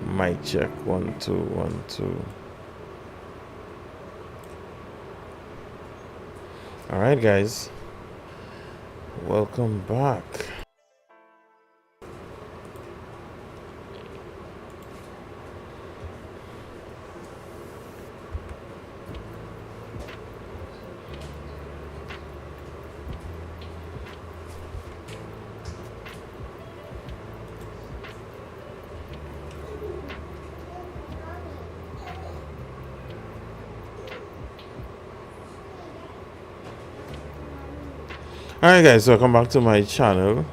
Mic check 1 2 1 2. All right, guys, welcome back. Alright, guys, welcome back to my channel.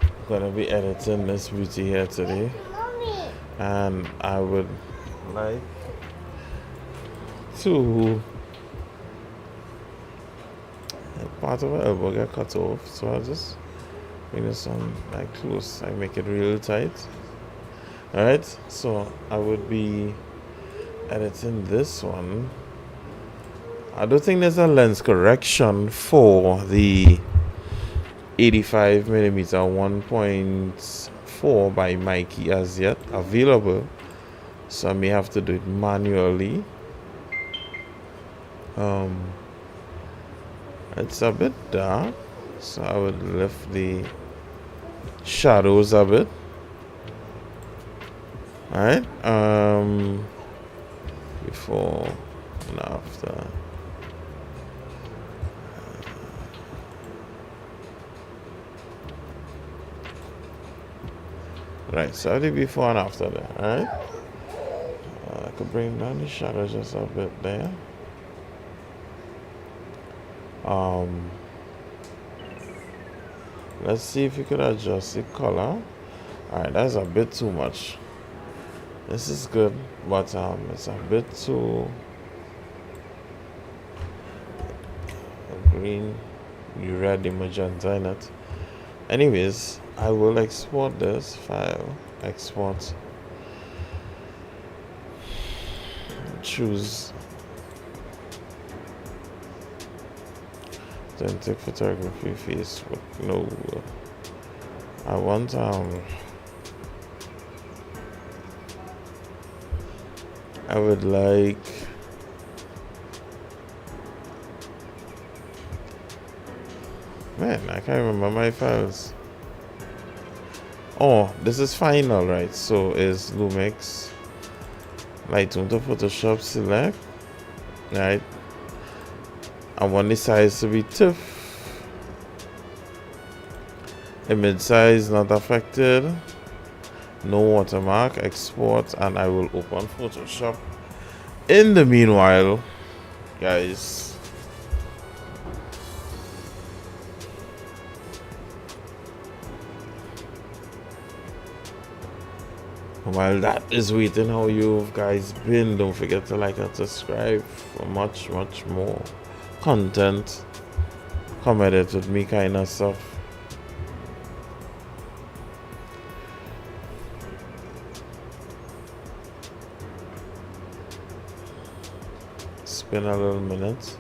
I'm gonna be editing this beauty here today, and I would like to part of her elbow get cut off, so I'll just bring this on like close. I make it real tight. Alright, so I would be editing this one. I don't think there's a lens correction for the 85mm 1.4 by Mikey as yet available, so I may have to do it manually. It's a bit dark, so I would lift the shadows a bit. Alright, before and after. Right, so I did before and after there, alright? I could bring down the shadow just a bit there. Let's see if you could adjust the color. Alright, that's a bit too much. This is good, but it's a bit too green. You read the magenta in it. Anyways, I will export this file, export, choose authentic photography Facebook. No, I want I would like I can't remember my files. Oh, this is final, right? So is Lumix Lightroom to Photoshop select, right? I want the size to be TIFF. Image size not affected. No watermark. Export, and I will open Photoshop. In the meanwhile, guys, while that is waiting, how you guys been? Don't forget to like and subscribe for much more content. Come edit with me kind of stuff. Spend a little minute.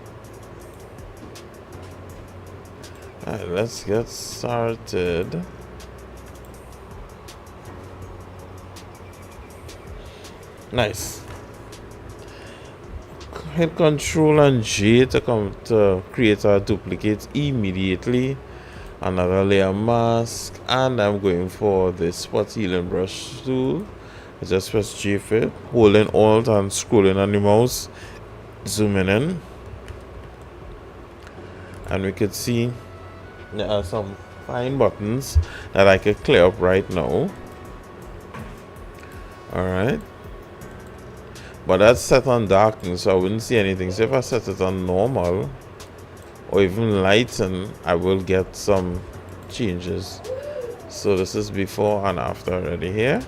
Alright, let's get started. Nice. Hit Control and J to come to create a duplicate immediately. Another layer mask, and I'm going for the spot healing brush tool. I just press J for it, holding Alt and scrolling on the mouse, zooming in, and we could see there are some fine buttons that I could clear up right now. Alright, but that's set on darken, so I wouldn't see anything. So if I set it on normal or even lighten, I will get some changes. So this is before and after already here.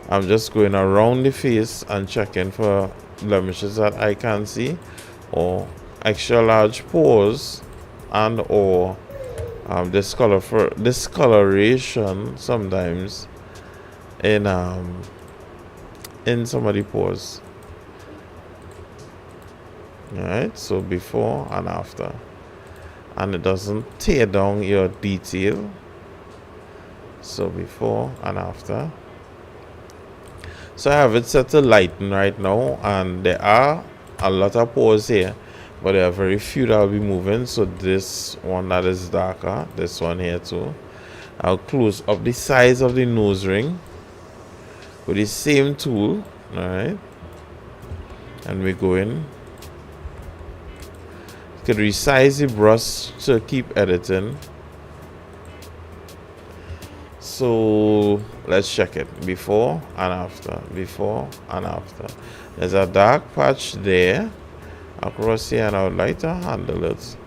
I'm just going around the face and checking for blemishes that I can see, or extra large pores, and or discoloration sometimes in some of the pores. Alright, so before and after, and it doesn't tear down your detail. So before and after. So I have it set to lighten right now, and there are a lot of pores here, but there are very few that will be moving. So this one that is darker, this one here too, I'll close up the size of the nose ring with the same tool. All right, and we go in. You could resize the brush to keep editing. So let's check it before and after, before and after. There's a dark patch there across here, and I would like to handle it.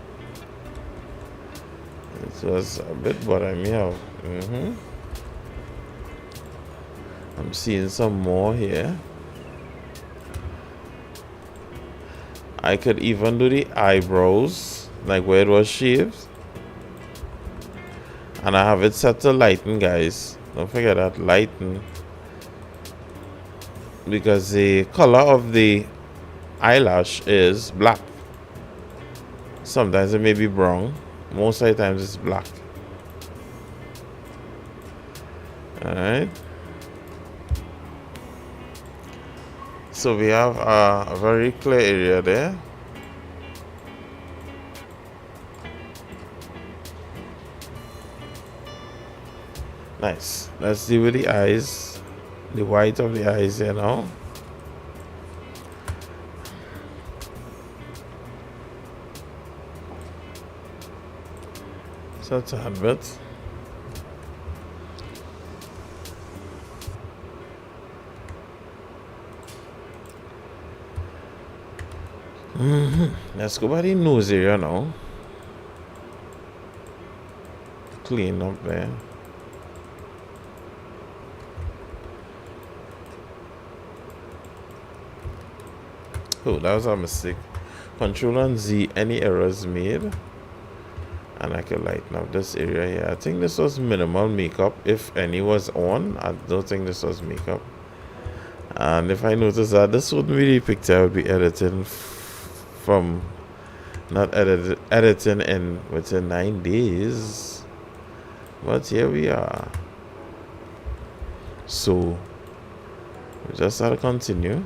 It was a bit bothering me out. I'm seeing some more here. I could even do the eyebrows, like where it was shaved. And I have it set to lighten, guys. Don't forget that, lighten. Because the color of the eyelash is black. Sometimes it may be brown. Most of the times it's black. Alright. So we have a very clear area there. Nice. Let's deal with the eyes. The white of the eyes here now. So that's a bit. Let's go by the nose area now. Clean up there. Oh, that was a mistake. Control and Z, any errors made. And I can lighten up this area here. I think this was minimal makeup, if any was on. I don't think this was makeup. And if I notice that this wouldn't be the picture I would be editing from, not editing in within 9 days. But here we are. So we just have to continue.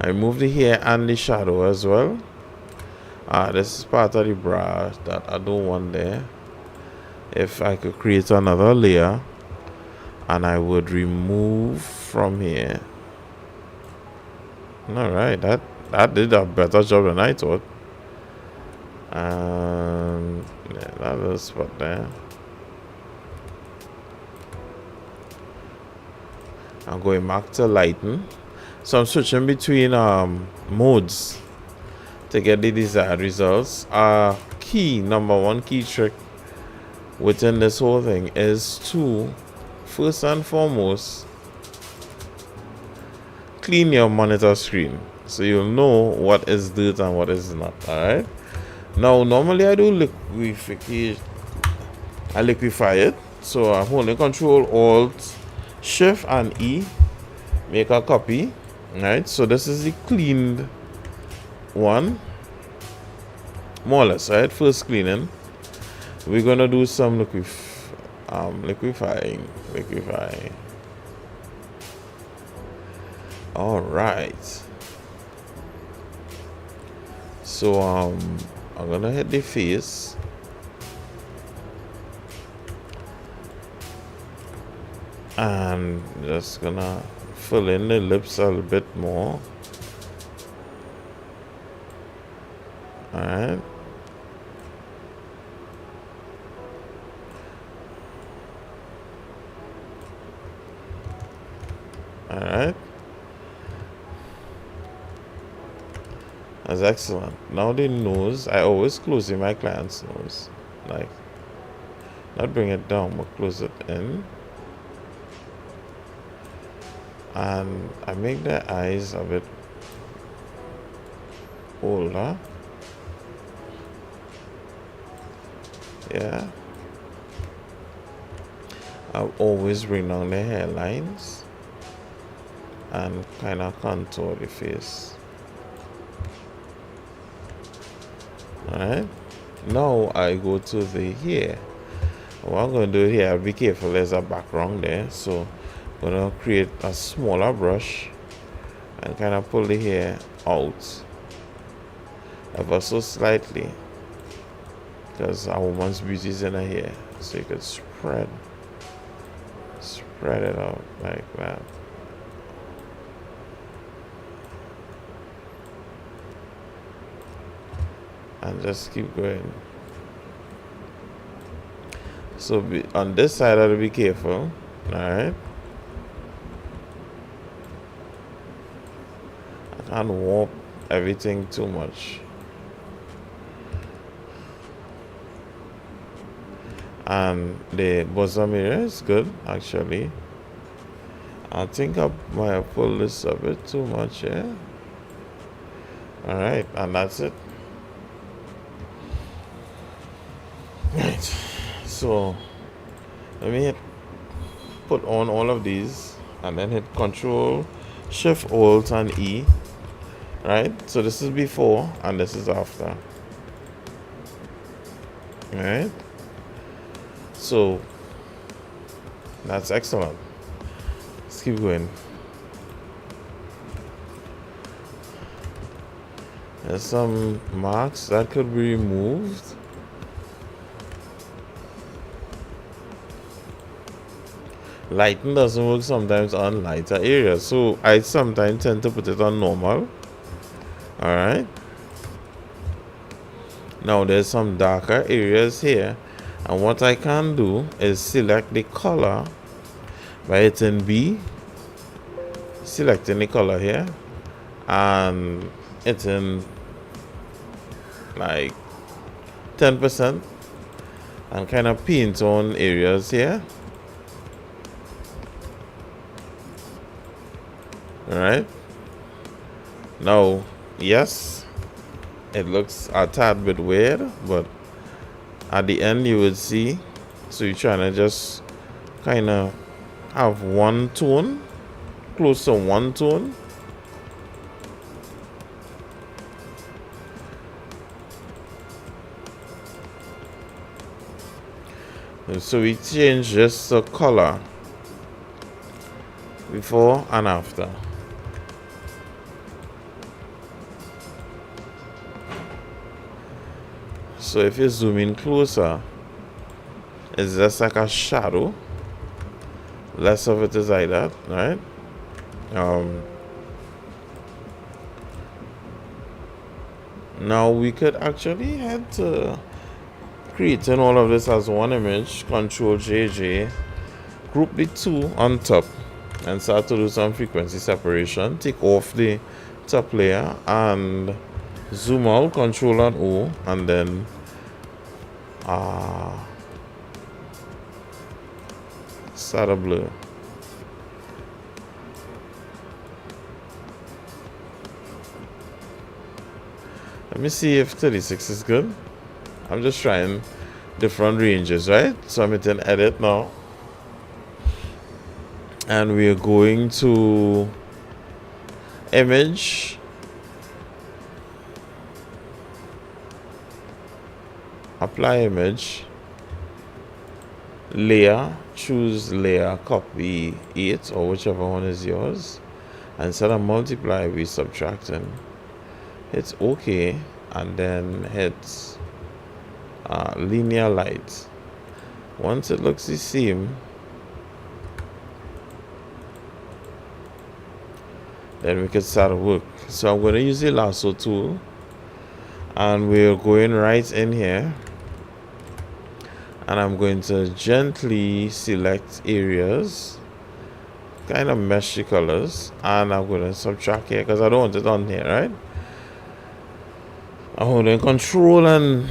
I remove the hair and the shadow as well. This is part of the brush that I don't want there. If I could create another layer, and I would remove from here. Alright, that did a better job than I thought. And yeah, that little spot there. I'm going back to lighten. So I'm switching between modes to get the desired results. Number one key trick within this whole thing is to, first and foremost, clean your monitor screen so you'll know what is dirt and what is not. Alright, now normally I do liquefy it, so I'm holding Control Alt Shift and E, make a copy. Alright, so this is the cleaned one, more or less. Right, first cleaning, we're gonna do some liquefying. All right, so I'm gonna hit the face, and just gonna fill in the lips a little bit more. Alright. Alright. That's excellent. Now the nose, I always close in my client's nose. Like, not bring it down, but close it in. And I make the eyes a bit older. Yeah. I'll always bring down the hairlines and kind of contour the face. Alright. Now I go to the hair. What I'm going to do here, be careful, there's a background there, so I'm going to create a smaller brush and kind of pull the hair out ever so slightly, because a woman's beauty is in her hair, so you could spread it out like that. And just keep going. So on this side, I have to be careful. Alright. I can't warp everything too much. And the bosom area is good, actually. I think I might have pulled this a bit too much, yeah. Alright, and that's it. Right. So let me put on all of these and then hit Control Shift Alt and E. Right, so this is before and this is after. Alright, so that's excellent. Let's keep going. There's some marks that could be removed. Lighting doesn't work sometimes on lighter areas, so I sometimes tend to put it on normal. Alright, now there's some darker areas here, and what I can do is select the color by hitting B, selecting the color here and hitting like 10% and kind of paint on areas here. Alright, now yes, it looks a tad bit weird, but at the end you would see, so you're trying to just kind of have one tone, close to one tone. So we change just the color before and after. So if you zoom in closer, it's just like a shadow. Less of it is like that, right? Now we could actually head to creating all of this as one image. Control JJ, group the two on top and start to do some frequency separation. Take off the top layer and zoom out, Control and O, and then start a blur. Let me see if 36 is good. I'm just trying different ranges, right? So I'm hitting edit now, and we're going to image, apply image, layer, choose layer, copy 8 or whichever one is yours, and instead of multiply we subtracting. Hit OK and then hit linear light. Once it looks the same, then we can start work. So I'm going to use the lasso tool, and we're going right in here, and I'm going to gently select areas, kind of mesh the colors, and I'm going to subtract here because I don't want it on here, right? I'm holding Control and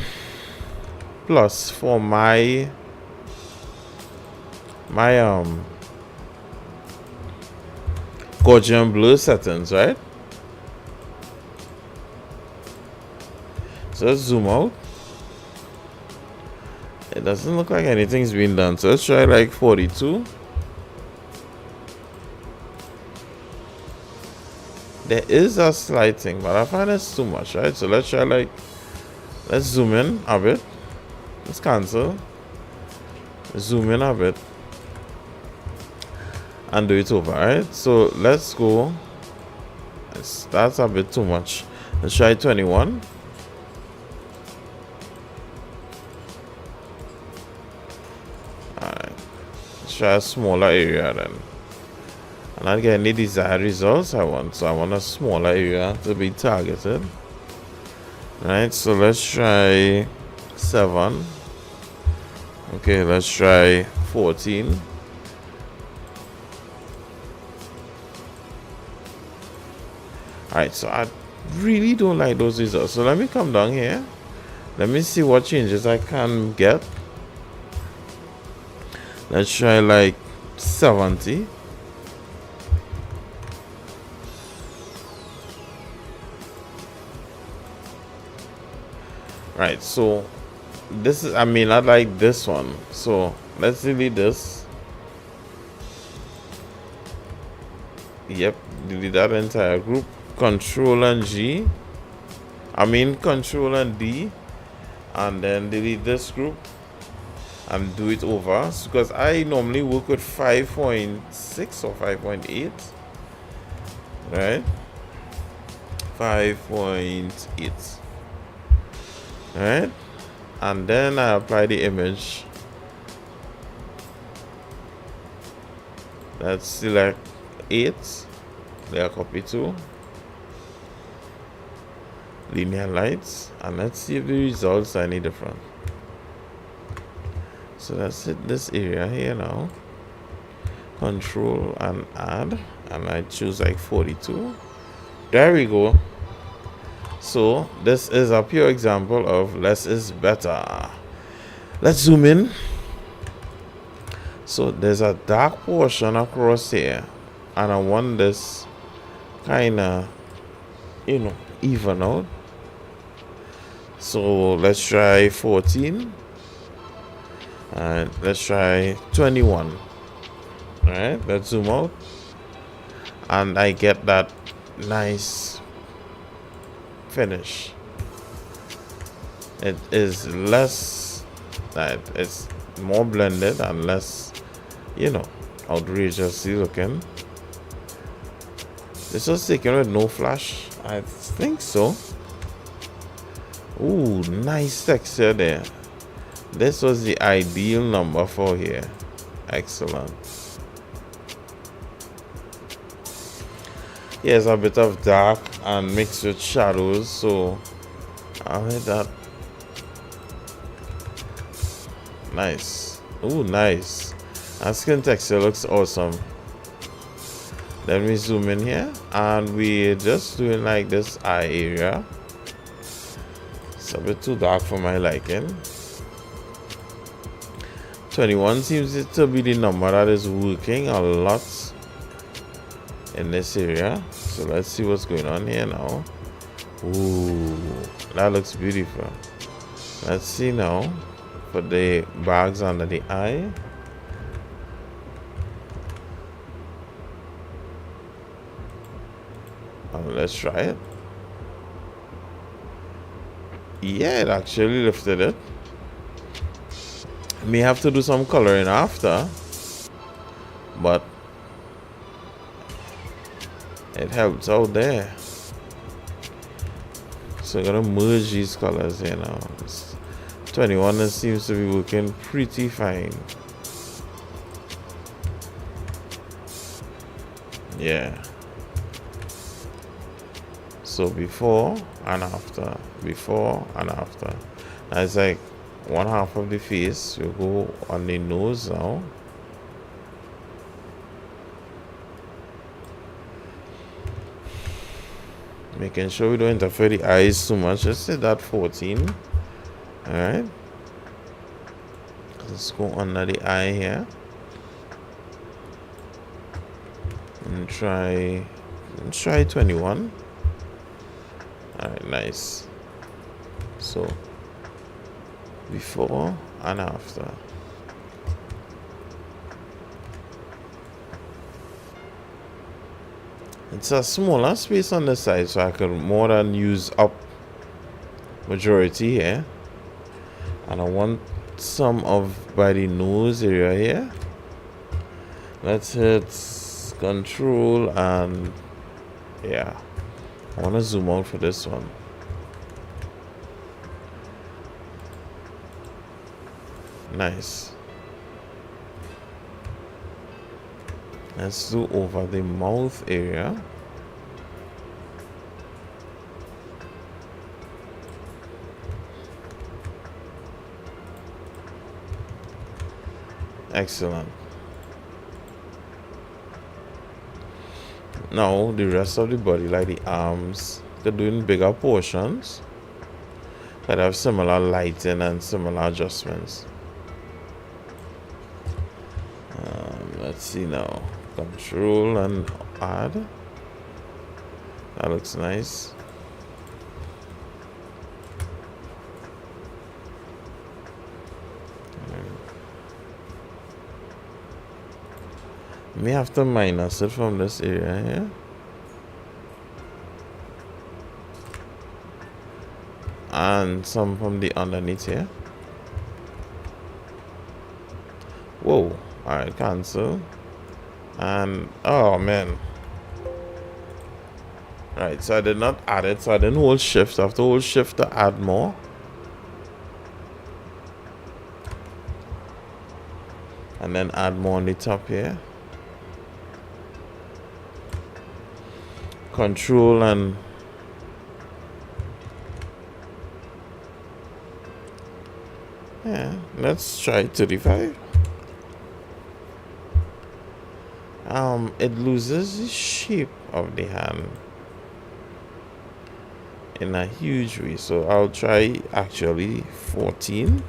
plus for my Gaussian blur settings, right? So let's zoom out. It doesn't look like anything's been done, so let's try like 42. There is a slight thing, but I find it's too much, right? So let's try let's zoom in a bit. Let's cancel. zoom in a bit and do it over. Alright, so let's go. That's a bit too much. Let's try 21. Alright, let's try a smaller area then. I'm not getting the desired results I want, so I want a smaller area to be targeted. Right, so let's try 7. Okay, let's try 14. Alright, so I really don't like those results. So let me come down here. Let me see what changes I can get. Let's try like 70. Right, so this is, I mean, I like this one. So let's delete this. Yep, delete that entire group. Control and G. I mean, Control and D. And then delete this group and do it over. Because I normally work with 5.6 or 5.8. Right? 5.8. Alright, and then I apply the image. Let's select 8, layer copy 2, linear lights, and let's see if the results are any different. So let's hit this area here now, control and add, and I choose like 42. There we go. So this is a pure example of less is better. Let's zoom in. So there's a dark portion across here, and I want this kind of, even out. So let's try 14 and let's try 21. All right, let's zoom out, and I get that nice finish. It is less, that it's more blended and less, outrageously looking. This was taken with no flash, I think so. Ooh, nice texture there. This was the ideal number for here. Excellent. Here's a bit of dark and mixed with shadows, so I'll hit that. Nice. Ooh, nice. Our skin texture looks awesome. Let me zoom in here, and we're just doing like this eye area. It's a bit too dark for my liking. 21 seems to be the number that is working a lot in this area. So let's see what's going on here now. Ooh, that looks beautiful. Let's see now for the bags under the eye. Let's try it. Yeah, it actually lifted it. May have to do some coloring after, but it helps out there. So I'm gonna merge these colors here now. 21 seems to be working pretty fine. Yeah. So before and after, before and after. Now it's like one half of the face. You go on the nose now. Making sure we don't interfere the eyes too much. Let's say that 14. Alright. Let's go under the eye here. And try 21. Alright, nice. So before and after. It's a smaller space on the side, so I can more than use up majority here. And I want some of by the nose area here. Let's hit control and yeah, I want to zoom out for this one. Nice. Let's do over the mouth area. Excellent. Now the rest of the body, like the arms, they're doing bigger portions that have similar lighting and similar adjustments. Let's see now. Control and add. That looks nice. May have to minus it from this area here. And some from the underneath here. Whoa. Alright, cancel. And oh man. Right, so I did not add it, so I didn't hold shift. I have to hold shift to add more. And then add more on the top here. Control and yeah, let's try 35. It loses the shape of the hand in a huge way, so I'll try actually 14.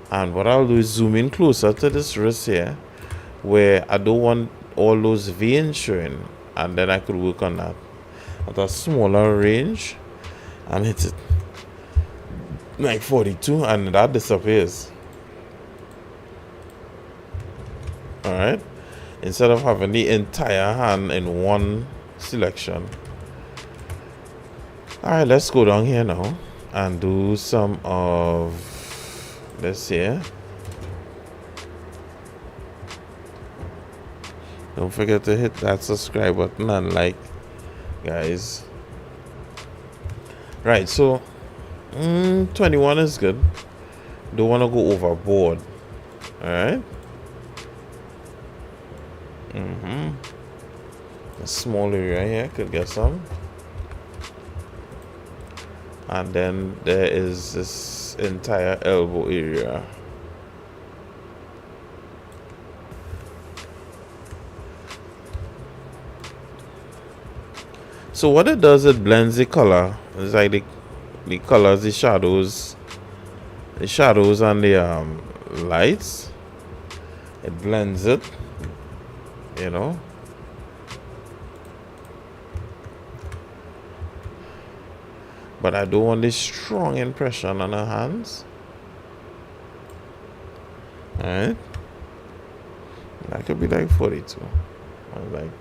And what I'll do is zoom in closer to this wrist here, where I don't want all those veins showing, and then I could work on that at a smaller range and hit it like 42, and that disappears. Alright, instead of having the entire hand in one selection. Alright, let's go down here now and do some of this here. Don't forget to hit that subscribe button and like, guys. Right, so 21 is good. Don't want to go overboard. Alright. A small area here could get some. And then there is this entire elbow area. So what it does, it blends the color. It's like the colors, the shadows and the lights. It blends it, you know. But I don't want this strong impression on her hands. Alright. That could be like 42. Or like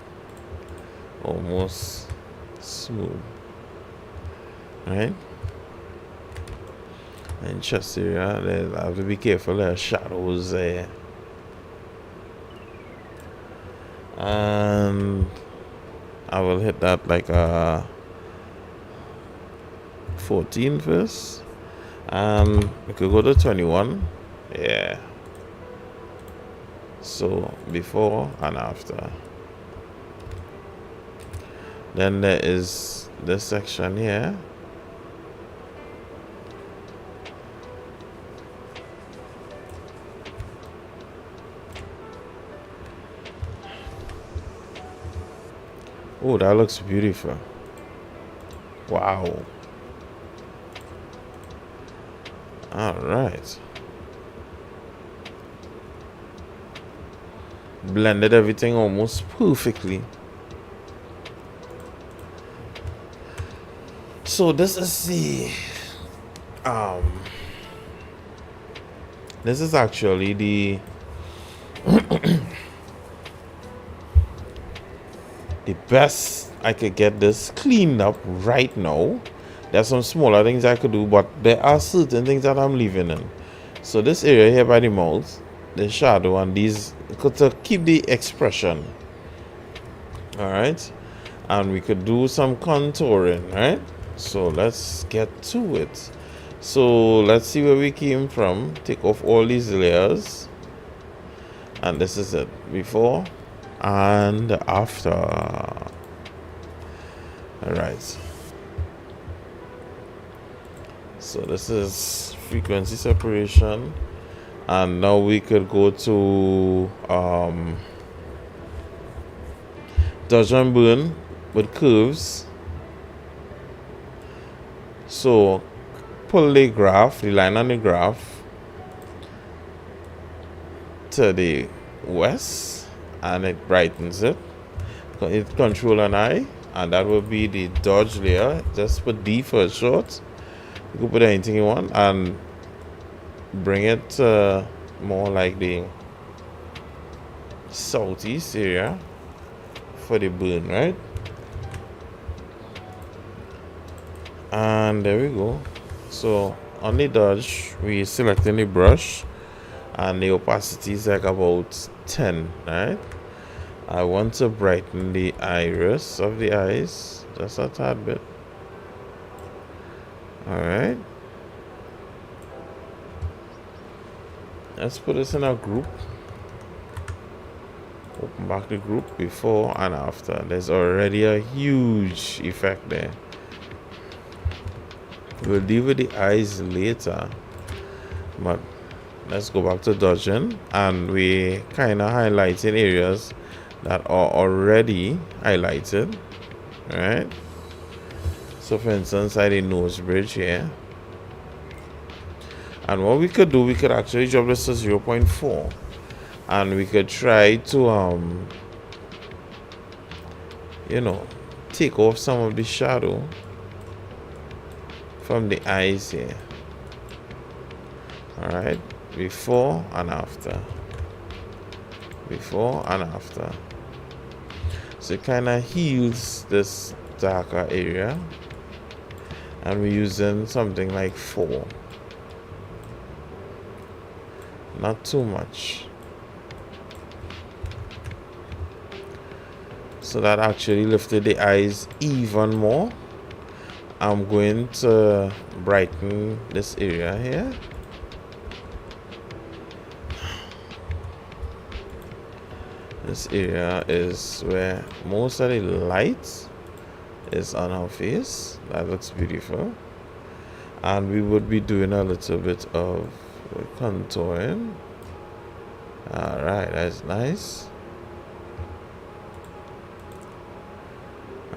almost smooth. Right? And chest area, I have to be careful, there are shadows there. And I will hit that like a 14 first. And we could go to 21. Yeah. So before and after. Then there is this section here. Oh, that looks beautiful. Wow. All right. Blended everything almost perfectly. So this is the this is actually the the best I could get this cleaned up right now There's some smaller things I could do, but there are certain things that I'm leaving in. So this area here by the mouth, the shadow, and these to keep the expression. All right, and we could do some contouring, right? So let's get to it. So let's see where we came from. Take off all these layers, and this is it, before and after. All right, so this is frequency separation, and now we could go to dodge and burn with curves. So pull the graph, the line on the graph, to the west, and it brightens it. It control an eye, and that will be the dodge layer. Just put D for short. You can put anything you want and bring it more like the southeast area for the burn, right? And there we go. So on the dodge, we selecting the brush, and the opacity is like about 10, right? I want to brighten the iris of the eyes just a tad bit. Alright, let's put this in a group. Open back the group, before and after. There's already a huge effect there. We'll deal with the eyes later, but let's go back to dodging, and we kind of highlighting areas that are already highlighted, right? So for instance, I the nose bridge here, and what we could do, we could actually drop this to 0.4, and we could try to you know, take off some of the shadow from the eyes here. All right, before and after, before and after. So it kind of heals this darker area, and we're using something like 4, not too much, so that actually lifted the eyes even more. I'm going to brighten this area here. This area is where most of the light is on our face. That looks beautiful. And we would be doing a little bit of contouring. Alright, that's nice.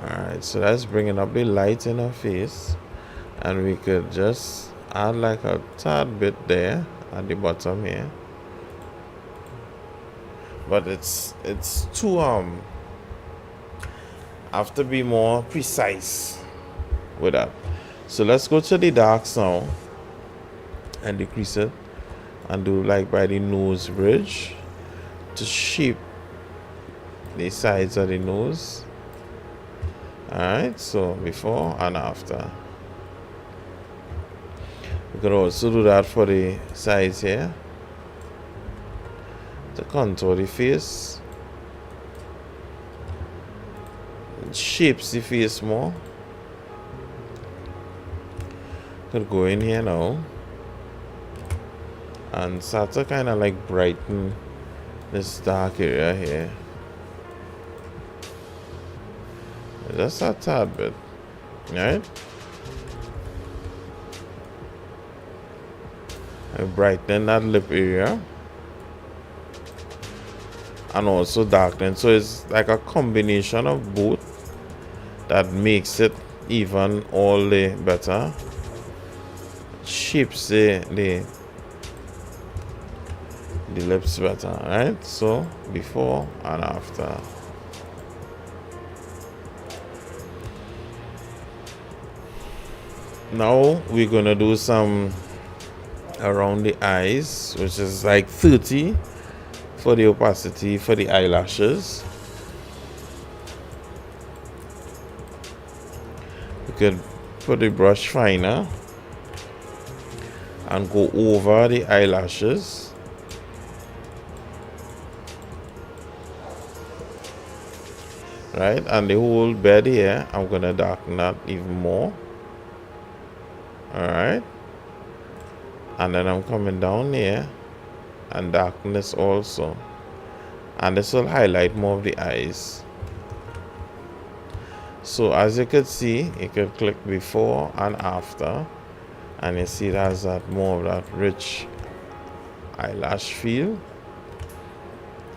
Alright, so that's bringing up the light in our face, and we could just add like a tad bit there at the bottom here, but it's too have to be more precise with that. So let's go to the darks now and decrease it, and do like by the nose bridge to shape the sides of the nose. Alright, so before and after. We could also do that for the sides here, to contour the face. It shapes the face more. Could go in here now and start to kind of like brighten this dark area here. Just a tad bit, right? And brighten that lip area, and also darken. So it's like a combination of both that makes it even all the better. Shapes the lips better, right? So before and after. Now we're gonna do some around the eyes, which is like 30 for the opacity for the eyelashes. We could put the brush finer and go over the eyelashes. Right, and the whole bed here, I'm gonna darken that even more. Alright, and then I'm coming down here and darken this also, and this will highlight more of the eyes. So as you could see, you could click before and after, and you see it has that more of that rich eyelash feel.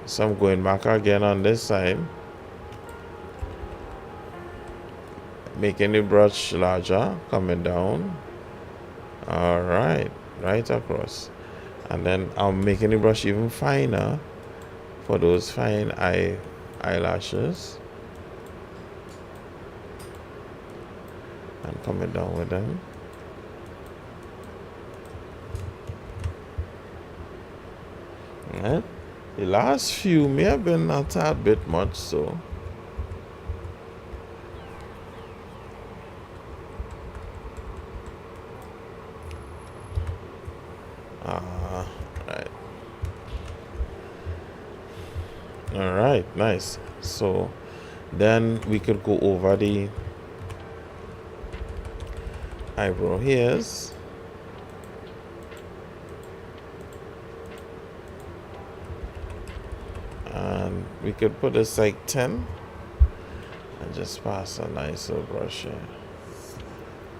So I'm going back again on this side, making the brush larger, coming down. Alright, right across, and then I'm making the brush even finer for those fine eyelashes, and coming down with them. Right, the last few may have been a tad bit much, so right. All right, nice. So then we could go over the eyebrow hairs. And we could put this like 10 and just pass a nice little brush here,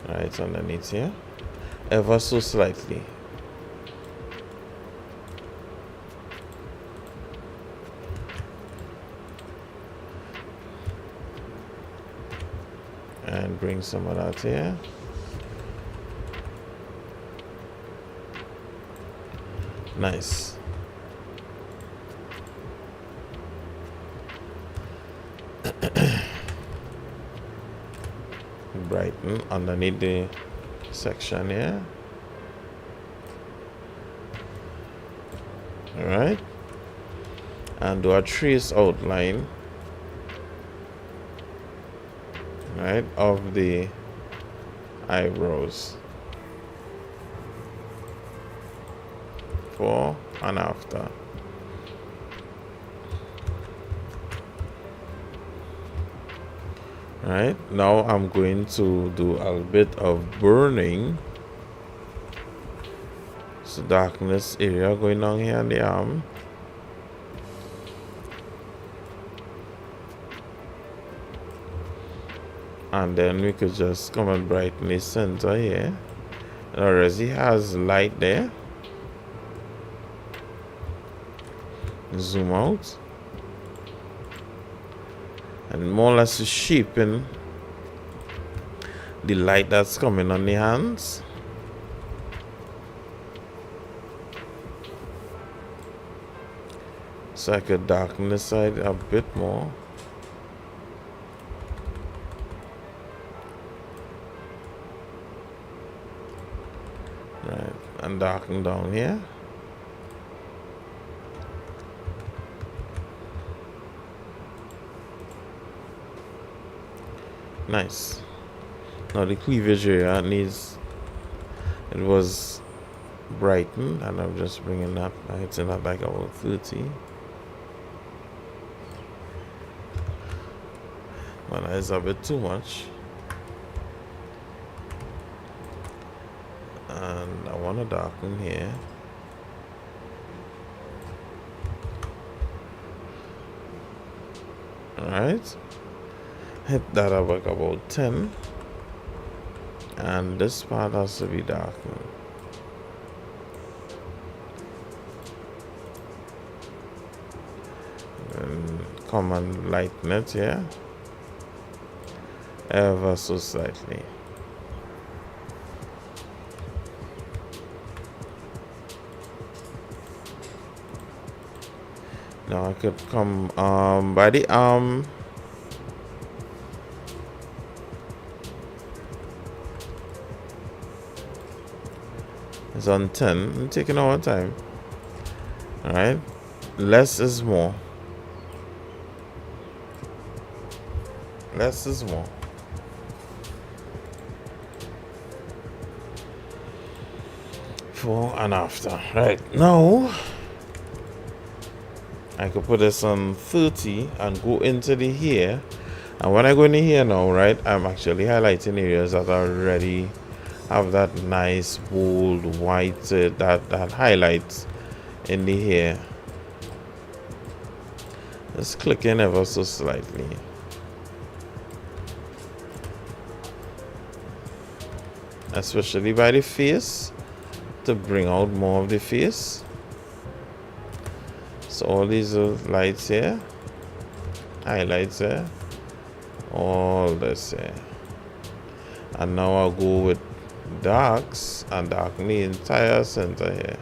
right underneath here, ever so slightly. And bring some of that here. Nice. Brighten underneath the section here. All right, and do a trace outline, right, of the eyebrows, before and after. Right, now I'm going to do a bit of burning. So darken this area going down here on the arm. And then we could just come and brighten the center here. It already has light there. Zoom out. And more or less shaping the light that's coming on the hands. So I could darken this side a bit more. Right, and darken down here. Nice. Now the cleavage area needs, it was brightened, and I'm just bringing that, hitting that like about 30. But that is a bit too much. And I want to darken here. Alright. Hit that up like about 10. And this part has to be darkened. And come and lighten it here. Ever so slightly. Now I could come by the arm. It's on 10. I'm taking our time. Alright. Less is more. Less is more. before and after. Right, now I could put this on 30 and go into the hair. And when I go in the hair now, right, I'm actually highlighting areas that already have that nice bold white that highlights in the hair. Just clicking ever so slightly. Especially by the face, to bring out more of the face. So all these lights here, highlights here, all this here. And now I'll go with darks and darken the entire center here.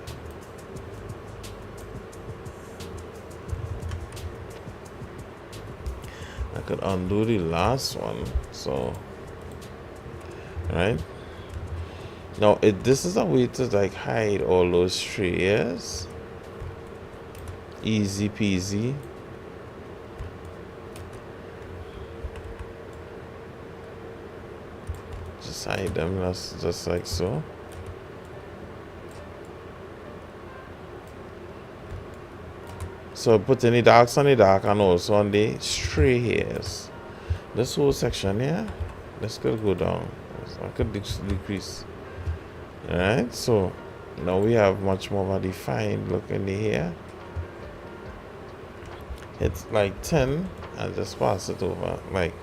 I could undo the last one, so right now this is a way to like hide all those stray hairs. Easy peasy. Just hide them, that's just like so. So put any darks on the dark and also on the stray hairs. This whole section here, this could go down. I could decrease. Alright, so now we have much more of a defined look in the hair. It's like 10 and just pass it over like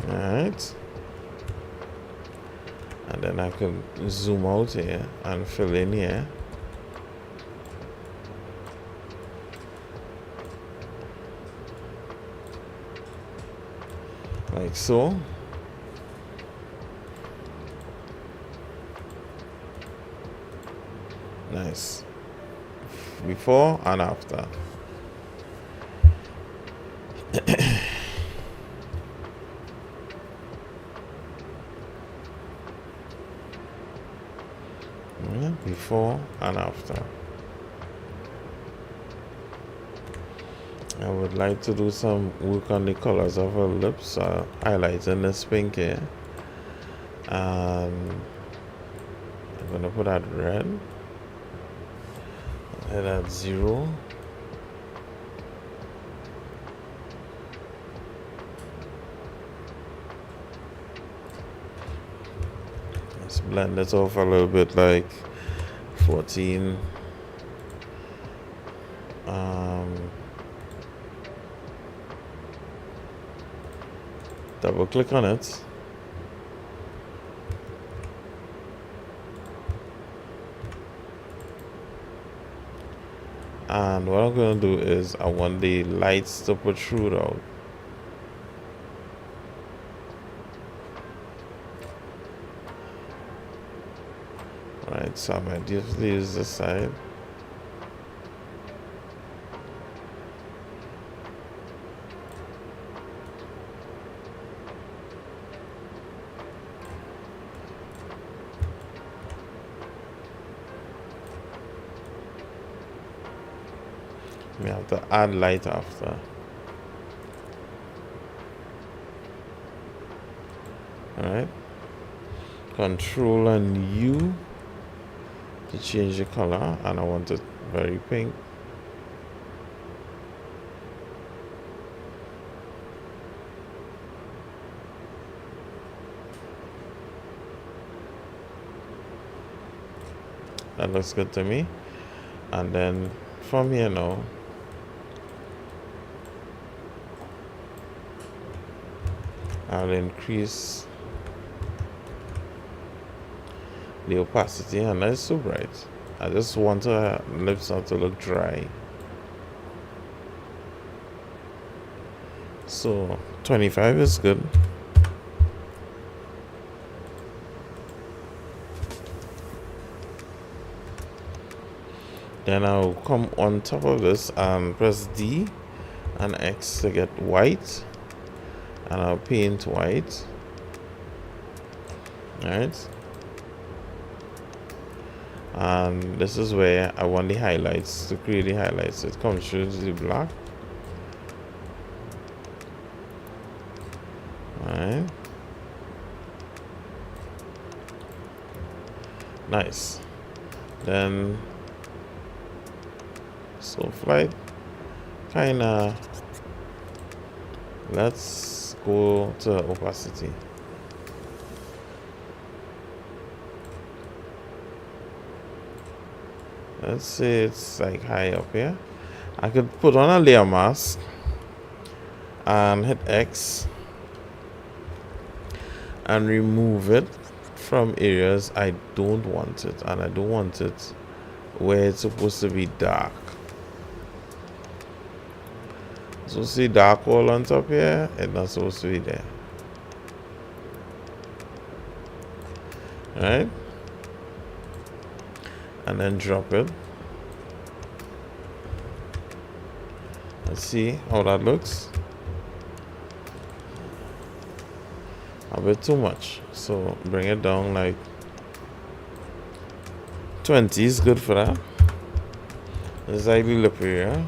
alright. And then I can zoom out here and fill in here. Like so. Nice. Before and after. Before and after. I would like to do some work on the colors of her lips, highlighting this pink here. And I'm gonna put that red. And at 0. Let's blend it off a little bit, like 14. Double click on it. And what I'm going to do is I want the lights to protrude out. Right, so I might just use this side. We have to add light after. Alright. Control and U to change the color, and I want it very pink. That looks good to me. And then from here now, I'll increase the opacity, and it's so bright. I just want her lips not to look dry. So 25 is good. Then I'll come on top of this and press D and X to get white. And I'll paint white. Alright. And this is where I want the highlights, to create the highlights. It comes through the black. Alright. Nice. Then soft light, kinda. Let's go to opacity. Let's say it's like high up here. I could put on a layer mask and hit X and remove it from areas I don't want it, and I don't want it where it's supposed to be dark. So see dark all on top here, it's not supposed to be there. Alright, and then drop it. Let's see how that looks. A bit too much, so bring it down like 20 is good for that. This is like the lip area.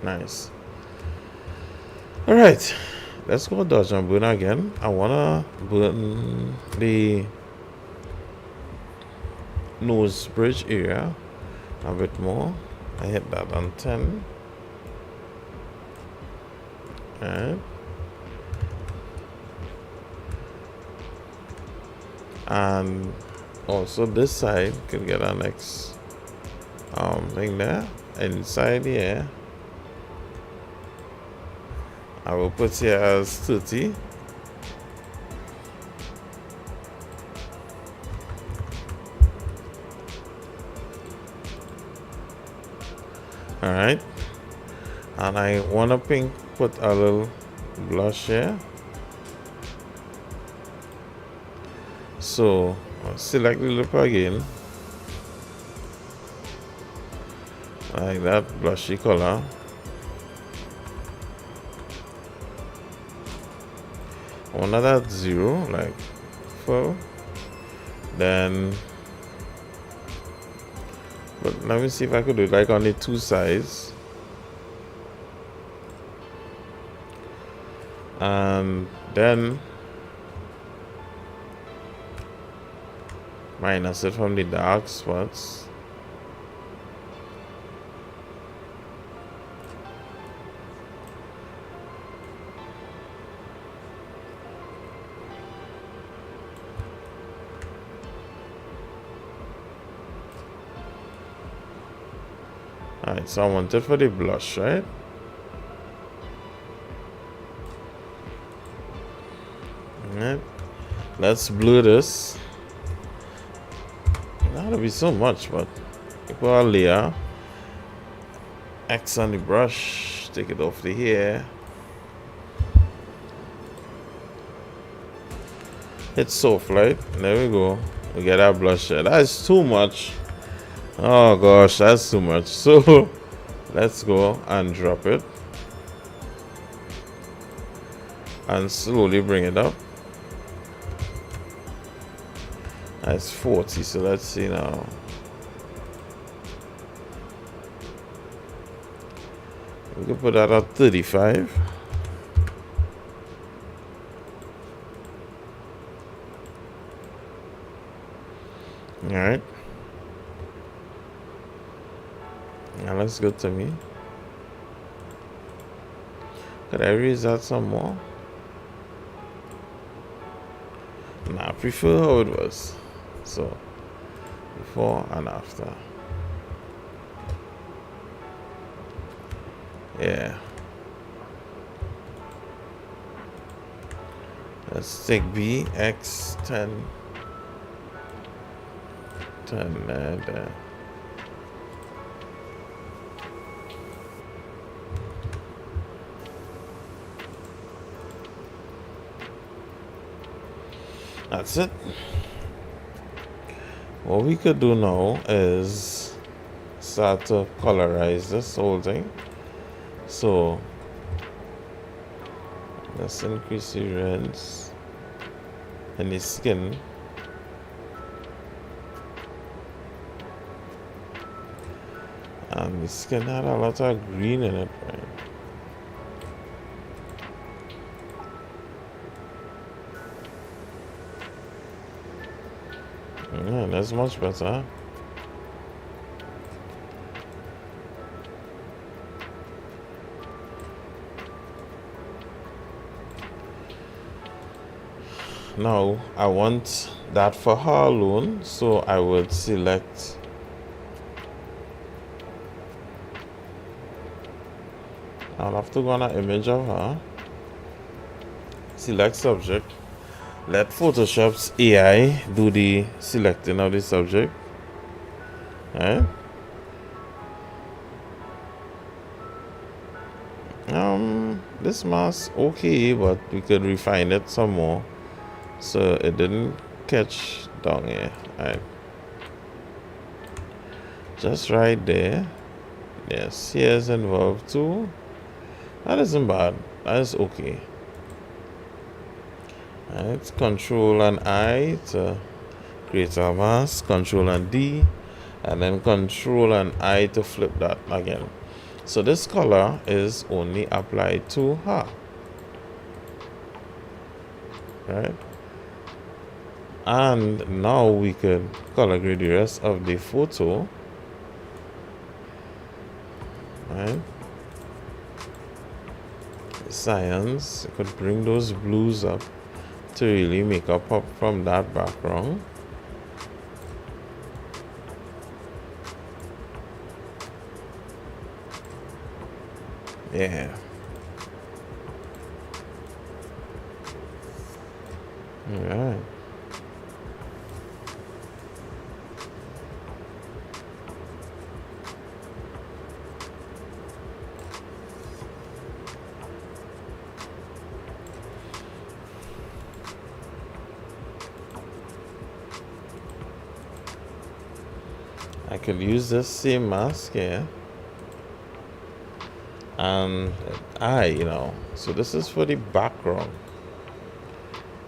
Nice. Alright, let's go dodge and burn again. I wanna burn the nose bridge area a bit more. I hit that on 10. Alright. And also this side can get our next thing there. Inside here, I will put here as 30. Alright, and I want to put a little blush here. So I'll select the lip again, like that blushy color. One of that 0, like full. Then, but let me see if I could do it like on the two sides. And then minus it from the dark spots. Alright, so I want it for the blush, right? Alright, let's blur this. That'll be so much, but put a layer, X on the brush, take it off the hair. It's soft, right? There we go. We get our blush there. That's too much. Oh gosh, that's too much. So let's go and drop it and slowly bring it up. That's 40, so let's see now. We can put that at 35. Alright. Now let's go to me. Could I raise that some more? Nah, I prefer how it was. So, before and after. Yeah. Let's take B, X, 10. 10 there. That's it. What we could do now is start to colorize this whole thing. So let's increase the reds in the skin. And the skin had a lot of green in it, right? Yeah, that's much better. Now I want that for her alone, so I would select I'll have to go on an image of her, select subject, let Photoshop's AI do the selecting of the subject. Right? This mask okay, but we could refine it some more so it didn't catch down here. Right. Just right there. Yes, here's involved too. That isn't bad. That is okay. Right. Control and I to create a mask. Control and D, and then Control and I to flip that again. So this color is only applied to her. Right. And now we could color grade the rest of the photo. Right. Science, you could bring those blues up to really make a pop from that background. Yeah. Alright. I could use this same mask here and so this is for the background.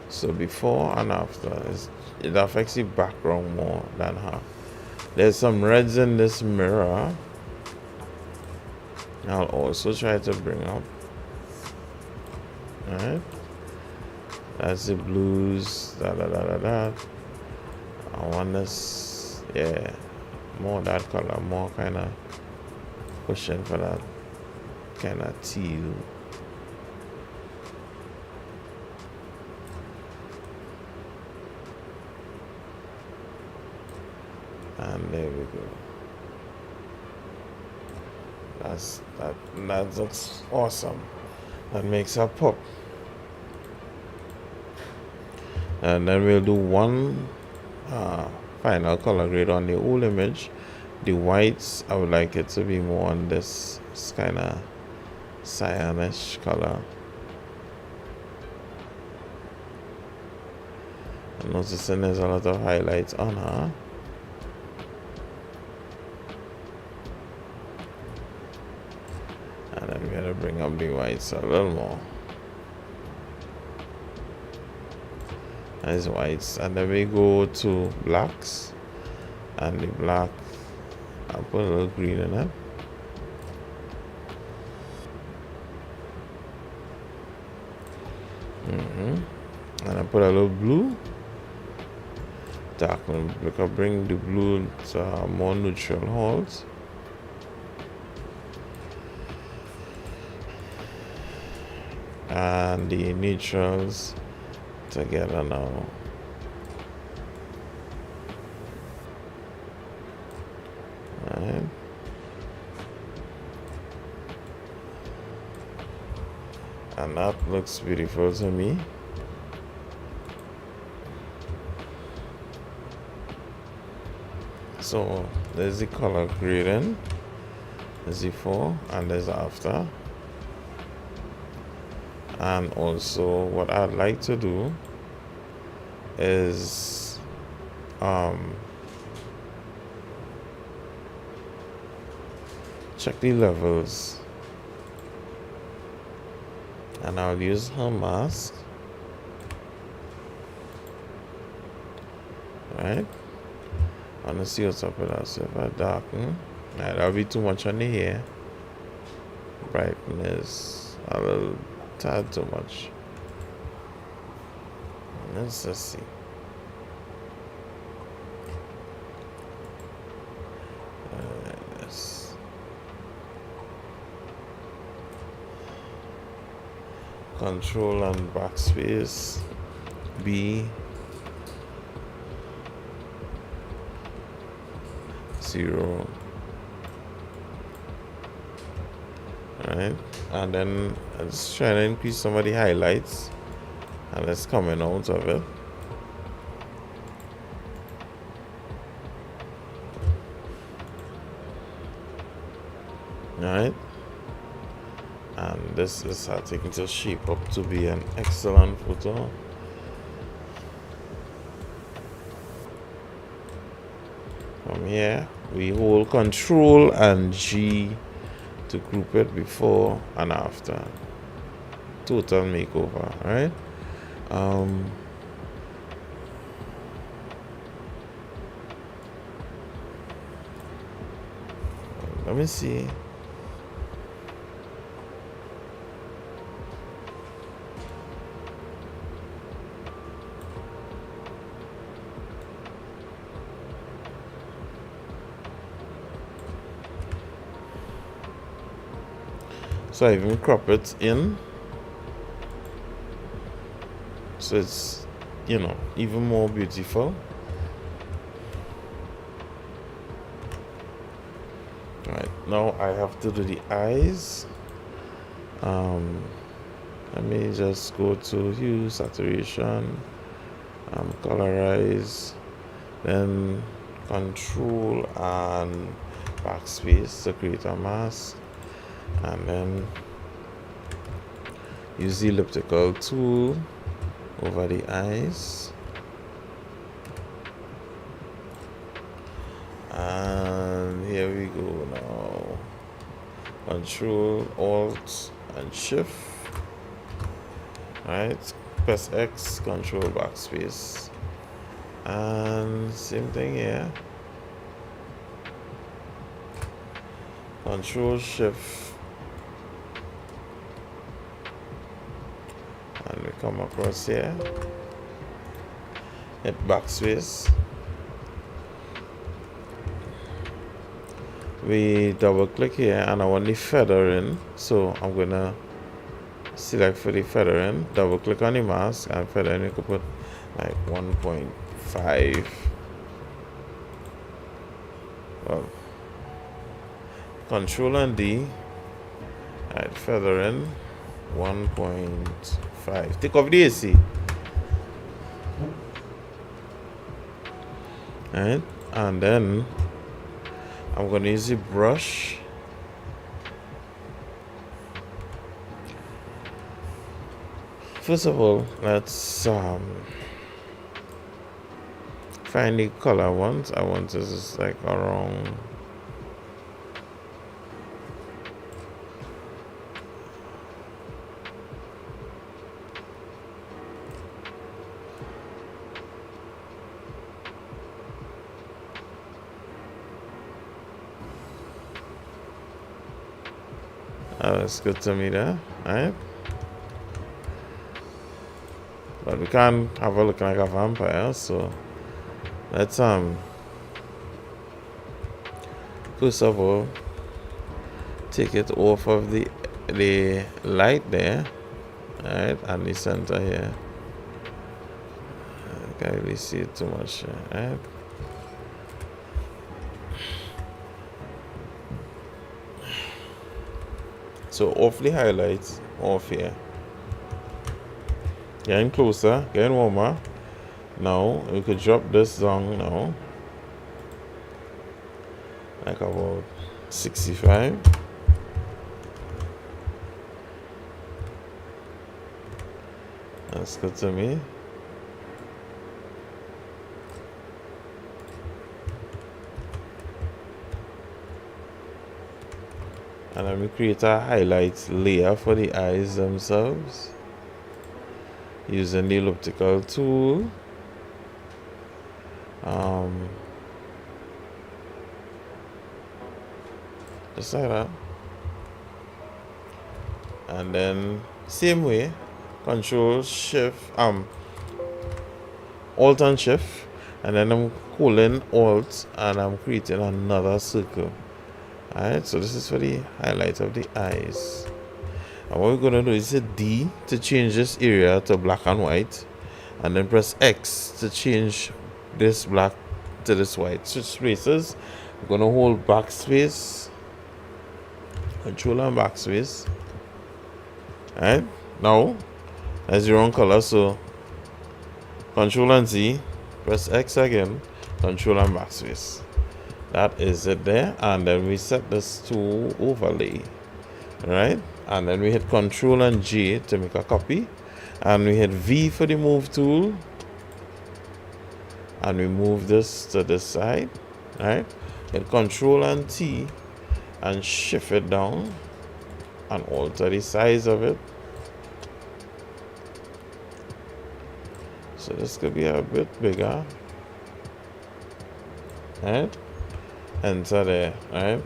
So before and after, it affects the background more than her. There's some reds in this mirror. I'll also try to bring up. Alright. That's the blues. I want this, yeah, more that color, more kind of pushing for that kind of teal. And there we go. That looks awesome. That makes a pop. And then we'll do one final color grade on the whole image. The whites, I would like it to be more on this kind of cyanish color. I'm noticing there's a lot of highlights on her. And then we're going to bring up the whites a little more. Nice whites. And then we go to blacks. And the black, I'll put a little green in it. And I put a little blue. Dark one. We can bring the blue to more neutral holds. And the neutrals together now. Right. And that looks beautiful to me. So there's the color grading, there's the before and there's after. And also what I'd like to do is check the levels, and I'll use her mask, right? I want to see what's up with that. So if I darken, that'll be too much on the hair. Brightness a little tad too much. Let's just see. Control and backspace, B, 0. Alright, and then let's try to increase some of the highlights, and let's coming out of it. Alright, and this is starting to shape up to be an excellent photo. From here we hold Control and G to group it before and after. Total makeover. Right, let me see. So I even crop it in, so it's, you know, even more beautiful. Right, now I have to do the eyes. Let me just go to hue, saturation, colorize, then Control and backspace to create a mask, and then use the elliptical tool over the eyes, and here we go. Now Control, Alt and Shift. Right, press X, Control, backspace, and same thing here. Control, Shift, and we come across here, hit backspace, we double click here, and I want the feathering, so I'm gonna select for the feathering, double click on the mask, and feathering you could put like 1.5. well, Control and D. Alright, feathering 1.5. Take off the AC. Alright, and then I'm gonna use the brush. First of all, let's find the color ones. I want this is like around that's good to me there. Alright, but we can't have her looking like a vampire, so let's first of all take it off of the light there, right, and the center here. I can't really see it too much, right? So off the highlights, off here. Getting closer, getting warmer. Now we could drop this down now, like about 65. That's good to me. And let me create a highlight layer for the eyes themselves using the elliptical tool. Just like that. And then same way, Control Shift, Alt and Shift, and then I'm calling Alt and I'm creating another circle. Alright, so this is for the highlight of the eyes. And what we're going to do is hit D to change this area to black and white. And then press X to change this black to this white. Switch spaces. We're going to hold backspace. Control and backspace. Alright. Now, that's your own color. So, Control and Z. Press X again. Control and backspace. That is it there. And then we set this to overlay. Alright. And then we hit Control and J to make a copy. And we hit V for the move tool. And we move this to this side. Alright. Hit Control and T and shift it down and alter the size of it. So this could be a bit bigger. Alright. Enter there. Alright.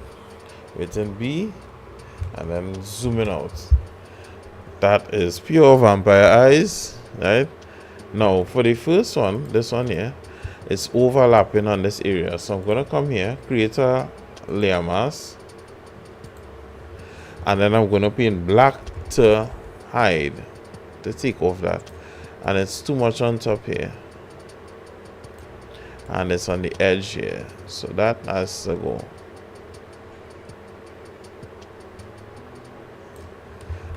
Within B. And then zooming out. That is pure vampire eyes, right? Now for the first one, this one here, it's overlapping on this area. So I'm gonna come here, create a layer mask, and then I'm gonna paint black to hide, to take off that. And it's too much on top here. And it's on the edge here. So that has to go.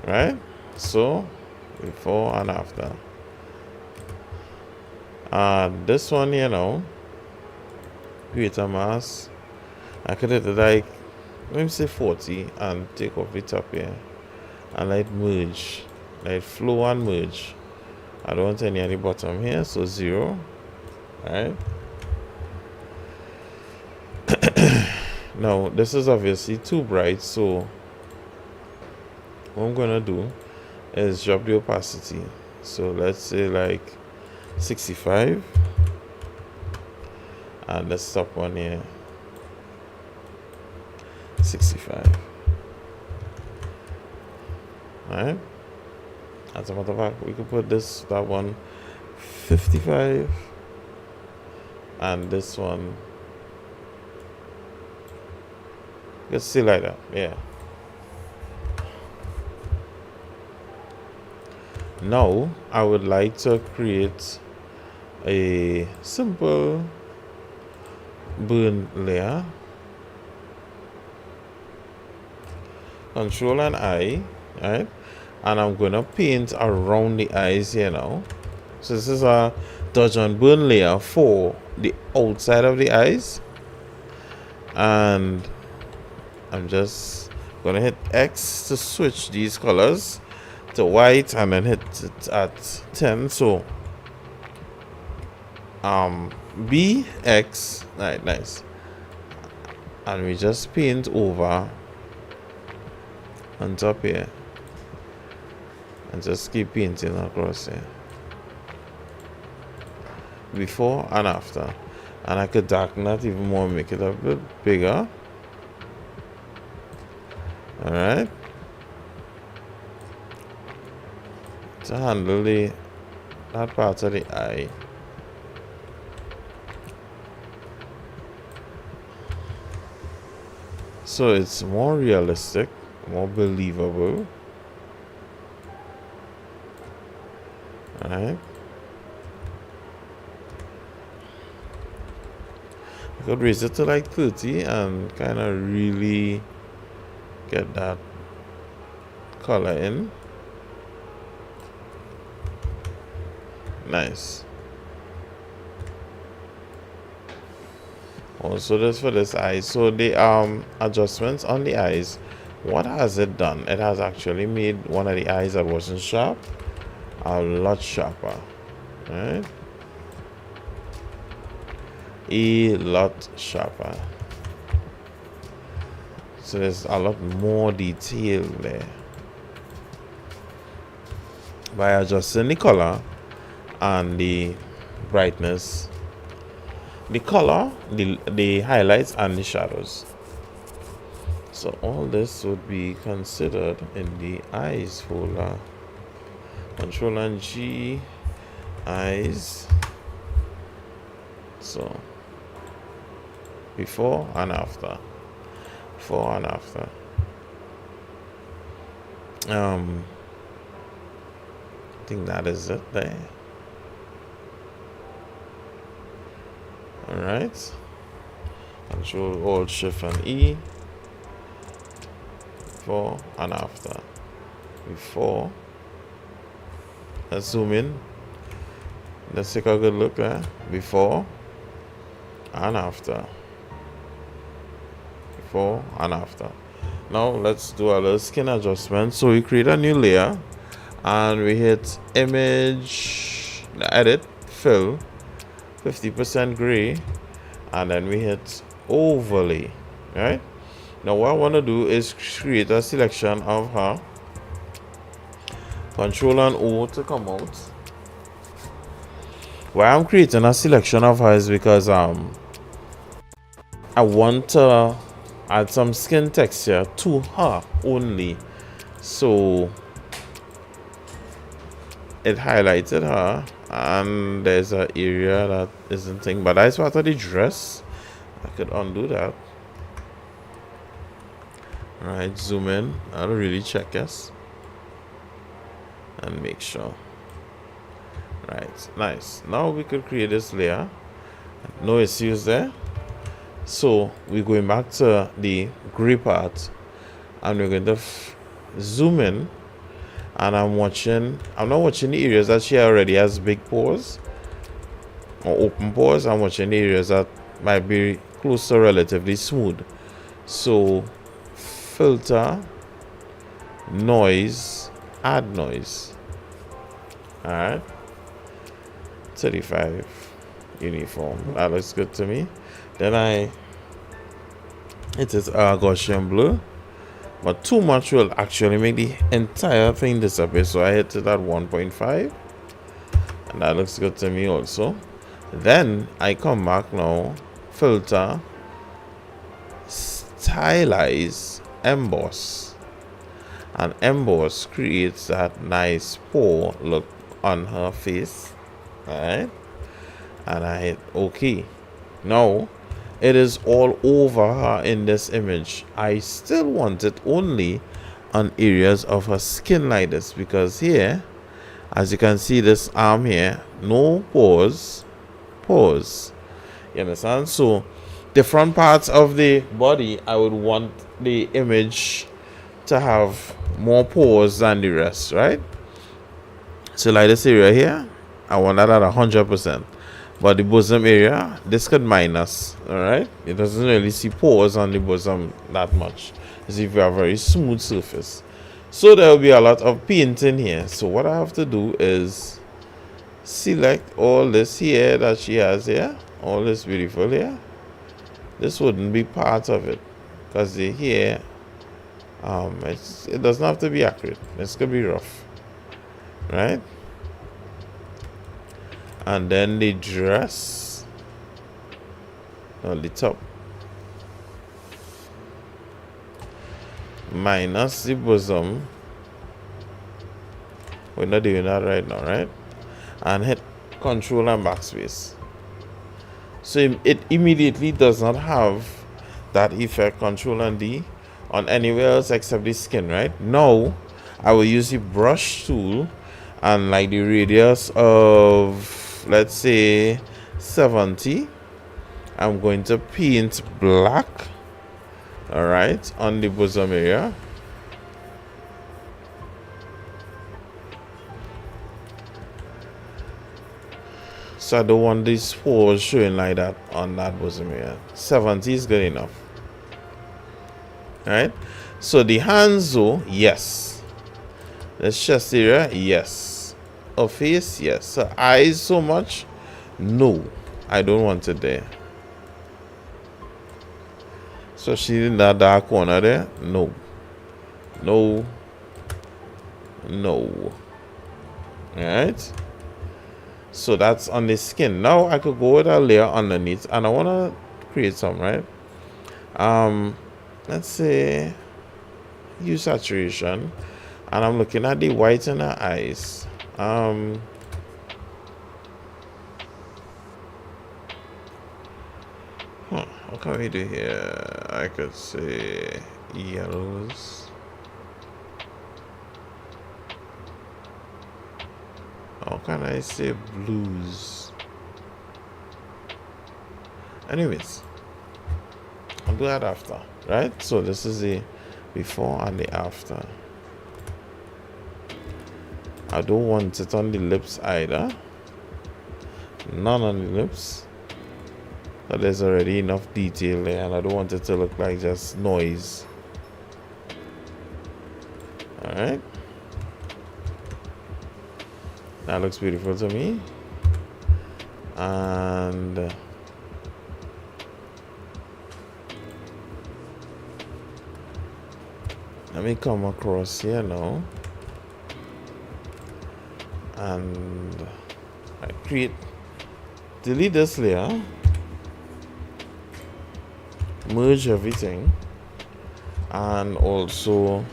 Right? So before and after. This one, you know, create a mask. I could hit it like, let me say 40 and take off the top here. And let merge. Let flow and merge. I don't want any at the bottom here, so 0. Alright. Now this is obviously too bright, so what I'm gonna do is drop the opacity. So let's say like 65, and let's top one here 65. Alright. As a matter of fact, we could put that one 55, and this one, let's see like that. Yeah. Now I would like to create a simple burn layer. Control and I, right? And I'm gonna paint around the eyes here now. So this is a dodge and burn layer for the outside of the eyes. And I'm just gonna hit X to switch these colors to white, and then hit it at 10. So B, X, right, nice. And we just paint over on top here and just keep painting across here, before and after. And I could darken that even more, make it a bit bigger. All right, to handle that part of the eye. So it's more realistic, more believable. Alright. I could raise it to like 30 and kind of really get that color in. Nice. Also this for this eye. So the adjustments on the eyes, what has it done? It has actually made one of the eyes that wasn't sharp a lot sharper. Right? A lot sharper. So there's a lot more detail there. By adjusting the color and the brightness, the color, the highlights and the shadows. So all this would be considered in the eyes folder. Control and G, eyes. So before and after, before and after. I think that is it there. All right. Control Alt Shift and E. Before and after. Before. Let's zoom in. Let's take a good look there. Before and after. Before and after. Now let's do a little skin adjustment. So we create a new layer and we hit image, edit, fill, 50% gray, and then we hit overlay. Right? Now what I want to do is create a selection of her. Control and O to come out. Why I'm creating a selection of her is because I want to add some skin texture to her only. So it highlighted her and there's an area that isn't thing, but that's part of the dress. I could undo that. Alright, zoom in. I'll really check this and make sure. Right, nice. Now we could create this layer. No issues there. So we're going back to the gray part and we're going to zoom in, and I'm not watching the areas that she already has big pores or open pores. I'm watching the areas that might be close to relatively smooth. So filter, noise, add noise. Alright, 35 uniform, that looks good to me. Then it is Gaussian blur, but too much will actually make the entire thing disappear, so I hit it at 1.5 and that looks good to me also. Then I come back now, filter, stylize, emboss, and emboss creates that nice pore look on her face. Alright, and I hit OK. Now it is all over her in this image. I still want it only on areas of her skin like this, because here, as you can see, this arm here, no pores. You understand? So different parts of the body, I would want the image to have more pores than the rest, right? So like this area here, I want that at 100%. But the bosom area, this could minus. Alright, it doesn't really see pores on the bosom that much, as if you have a very smooth surface. So there will be a lot of painting here. So what I have to do is select all this here that she has here, all this beautiful here. This wouldn't be part of it, because the here it doesn't have to be accurate. This could be rough, right? And then the dress on the top minus the bosom. We're not doing that right now, right? And hit Control and backspace. So it immediately does not have that effect, Control and D, on anywhere else except the skin, right? Now I will use the brush tool and like the radius of, let's say, 70. I'm going to paint black, all right, on the bosom area. So I don't want these pores showing like that on that bosom area. 70 is good enough. All right. So the hands, though, yes. The chest area, yes. Her face, yes. Her eyes, so much, no. I don't want it there. So she in that dark corner there, no. No. No. All right. So that's on the skin. Now I could go with a layer underneath, and I want to create some, right? Let's say use saturation, and I'm looking at the white in her eyes. What can we do here? I could say yellows. can I say blues? Anyways, I'll do that after, right? So this is the before and the after. I don't want it on the lips either. None on the lips. But there's already enough detail there, and I don't want it to look like just noise. Alright. That looks beautiful to me. And let me come across here now. And I delete this layer, merge everything, and also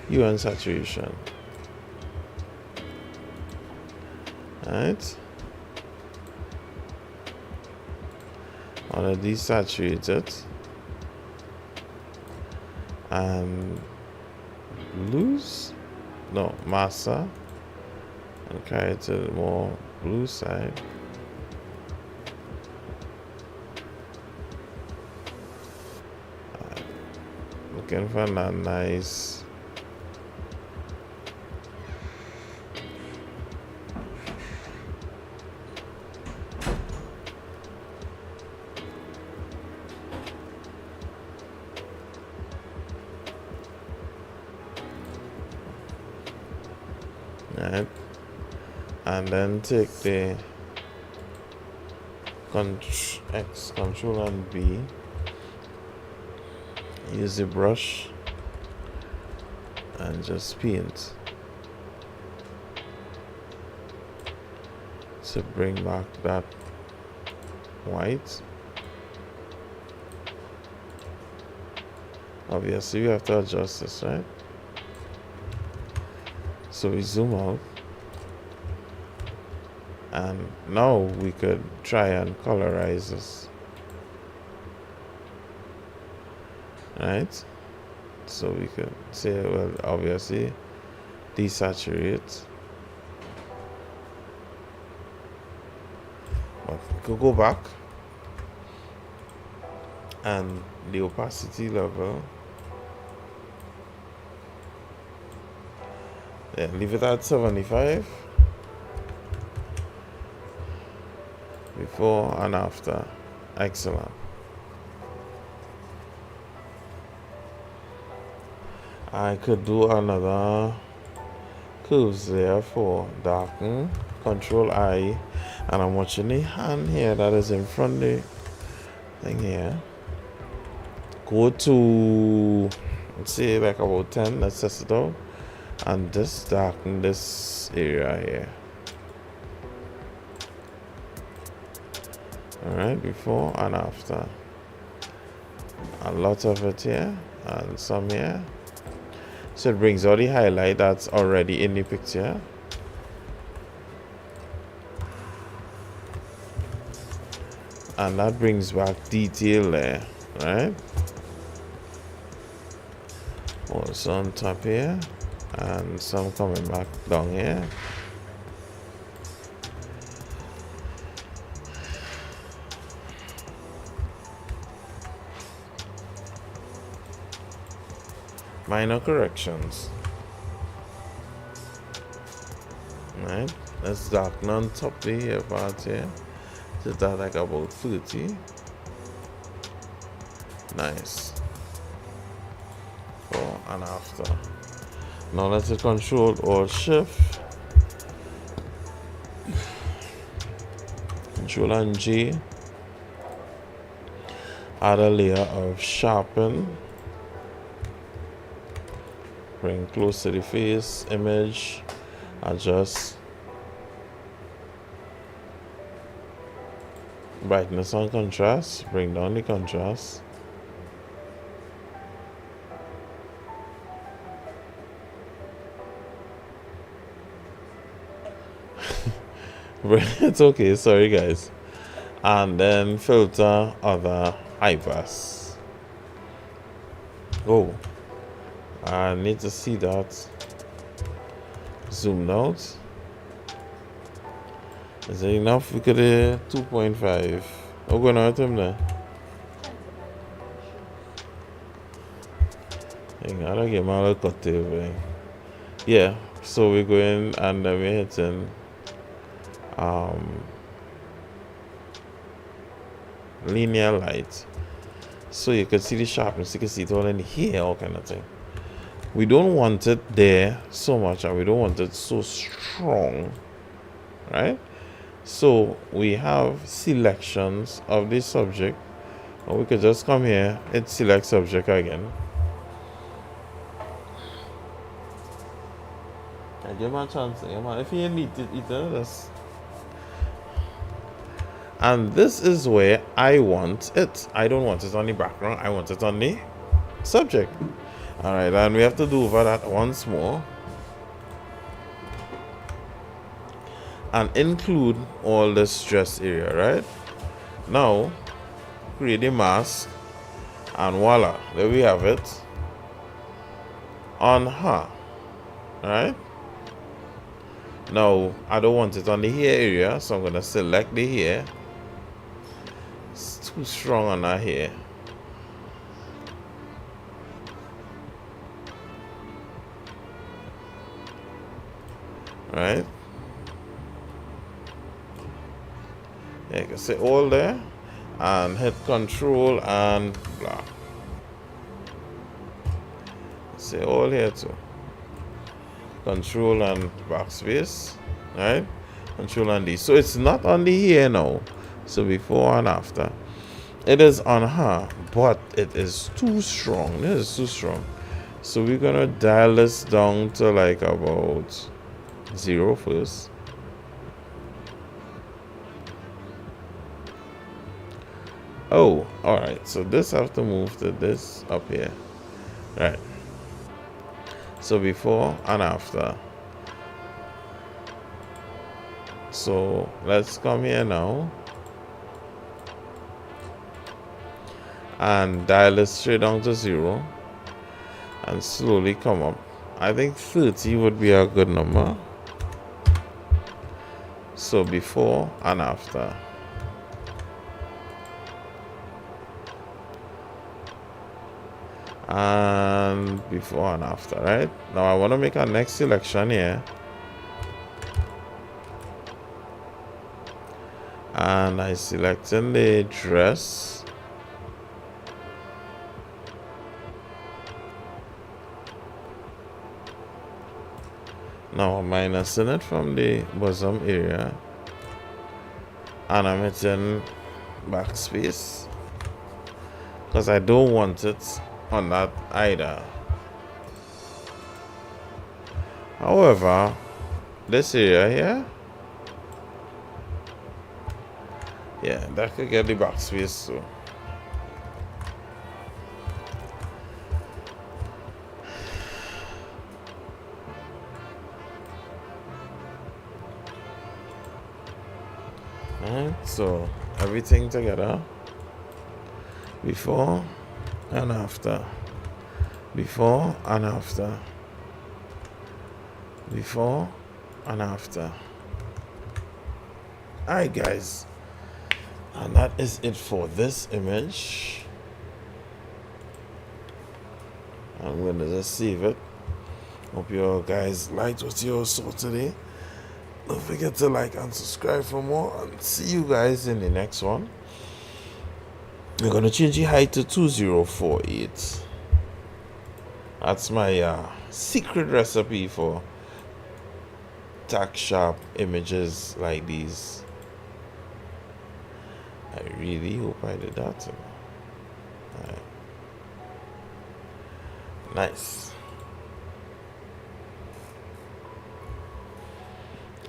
hue and saturation. Right? I want to desaturate it and massa, and carry it to the more blue side. Looking for that nice right, and then take the Control and B, use the brush and just paint to bring back that white. Obviously, we have to adjust this, right? So we zoom out, and now we could try and colorize this, right? So we could say, well, obviously desaturate, but we could go back and the opacity level, then leave it at 75. Before and after. Excellent. I could do another curves there for darken. Control I, and I'm watching the hand here that is in front of the thing here. Go to, let's say, like about 10. Let's test it out. And just darken this area here. Alright, before and after. A lot of it here and some here. So it brings out the highlight that's already in the picture. And that brings back detail there, right? Also on top here. And some coming back down here. Minor corrections. Right, let's darken on top the part here. Just that like about 30. Nice. Before and after. Now let's hit Control or Shift. Control and G. Add a layer of sharpen. Bring close to the face, image, adjust. Brightness and contrast, bring down the contrast. It's okay, sorry guys. And then filter other high pass. Oh, I need to see that. zoomed out. Is it enough? We could 2.5. Oh, going on with him there. I gotta get my little cut there. Yeah, so we're going and we're hitting linear light. So you can see the sharpness, you can see it all in here, all kind of thing. We don't want it there so much, and we don't want it so strong, right? So we have selections of the subject, or we could just come here and select subject again. And give my chance, if you need it, just. And this is where I want it. I don't want it on the background, I want it on the subject. All right, and we have to do over that once more and include all the stress area, right? Now create a mask, and voila, there we have it on her. All right, now I don't want it on the hair area, so I'm going to select the hair. It's too strong on that hair. Right, yeah, you can say all there and hit control and blah. Say all here too. Control and backspace, right? Control and D. So it's not on the here now. So before and after, it is on her, but it is too strong. This is too strong. So we're gonna dial this down to like about 0 first. Oh, all right. So this have to move to this up here, right? So before and after. So let's come here now and dial it straight down to 0 and slowly come up. I think 30 would be a good number. So before and after. And before and after, right? Now I want to make a next selection here. And I select in the dress. Now I'm minusing it from the bosom area. And I'm hitting backspace, because I don't want it on that either. However, this area here, yeah, that could get the backspace too. Alright, so everything together, before and after, before and after, before and after. Alright guys, and that is it for this image. I'm gonna just save it. Hope you guys liked what you saw today. Don't forget to like and subscribe for more, and see you guys in the next one. We're gonna change the height to 2048. That's my secret recipe for tack sharp images like these. I really hope I did that. Right. Nice.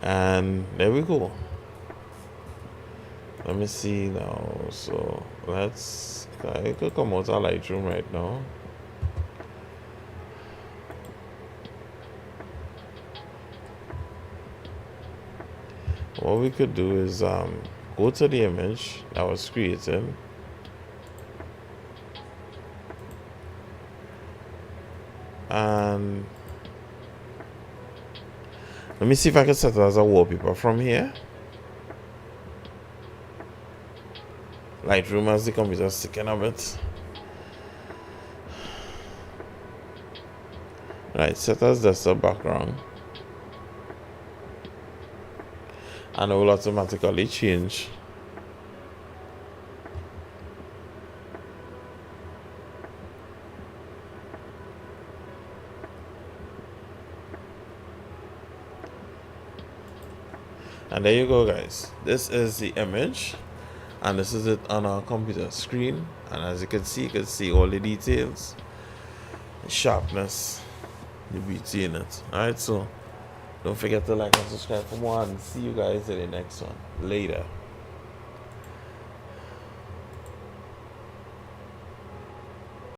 And there we go. Let me see now. So let's, I could come out of Lightroom right now. What we could do is go to the image that was created, and Let me see if I can set it as a wallpaper from here. Lightroom as the computer sticking a bit. Right, set as desktop background. And it will automatically change. And there you go, guys. This is the image, and this is it on our computer screen. And as you can see all the details, the sharpness, the beauty in it. Alright, so don't forget to like and subscribe for more, and see you guys in the next one. Later.